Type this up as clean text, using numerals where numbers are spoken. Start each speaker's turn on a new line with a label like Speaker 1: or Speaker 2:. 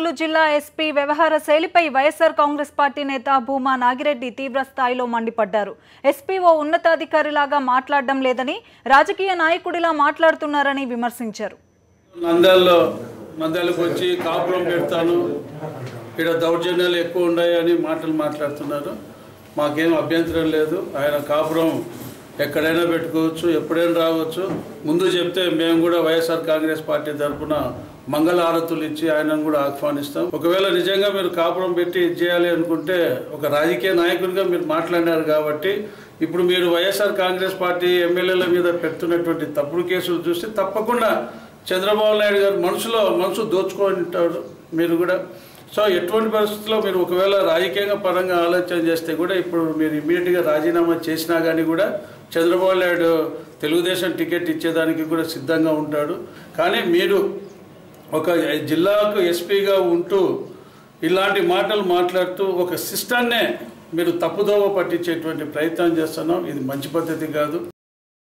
Speaker 1: కర్నూలు జిల్లా ఎస్పీ వ్యవహార శైలిపై వైఎస్ఆర్ కాంగ్రెస్ పార్టీ నేత భూమా నాగిరెడ్డి తీవ్ర స్థాయిలో మండిపడ్డారు. ఎస్పీ ఓ ఉన్నతాధికారిలాగా మాట్లాడడం లేదని, రాజకీయ నాయకుడిలా మాట్లాడుతున్నారని విమర్శించారు.
Speaker 2: నంద్యాలకు వచ్చి కాపురం పెడతాను, ఇక్కడ దౌర్జన్యాలు ఎక్కువ ఉన్నాయని మాట్లాడుతున్నారు. మాకేం అభ్యంతరం లేదు. ఆయన కాపురం ఎక్కడైనా పెట్టుకోవచ్చు, ఎప్పుడైనా రావచ్చు. ముందు చెప్తే మేము కూడా వైఎస్ఆర్ కాంగ్రెస్ పార్టీ తరఫున మంగళహారతులు ఇచ్చి ఆయనను కూడా ఆహ్వానిస్తాం. ఒకవేళ నిజంగా మీరు కాపురం పెట్టి చేయాలి అనుకుంటే ఒక రాజకీయ నాయకుడిగా మీరు మాట్లాడినారు కాబట్టి ఇప్పుడు మీరు వైఎస్ఆర్ కాంగ్రెస్ పార్టీ ఎమ్మెల్యేల మీద పెడుతున్నటువంటి తప్పుడు కేసులు చూస్తే తప్పకుండా చంద్రబాబు నాయుడు గారు మనసు దోచుకుంటారు మీరు కూడా. సో ఎటువంటి పరిస్థితుల్లో మీరు ఒకవేళ రాజకీయంగా పరంగా ఆలోచన చేస్తే కూడా ఇప్పుడు మీరు ఇమ్మీడియట్గా రాజీనామా చేసినా కానీ కూడా చంద్రబాబు నాయుడు తెలుగుదేశం టికెట్ ఇచ్చేదానికి కూడా సిద్ధంగా ఉంటాడు. కానీ మీరు ఒక జిల్లాకు ఎస్పీగా ఉంటూ ఇలాంటి మాటలు మాట్లాడుతూ ఒక సిస్టాన్నే మీరు తప్పుదోవ పట్టించేటువంటి ప్రయత్నం చేస్తున్నాం. ఇది మంచి పద్ధతి కాదు.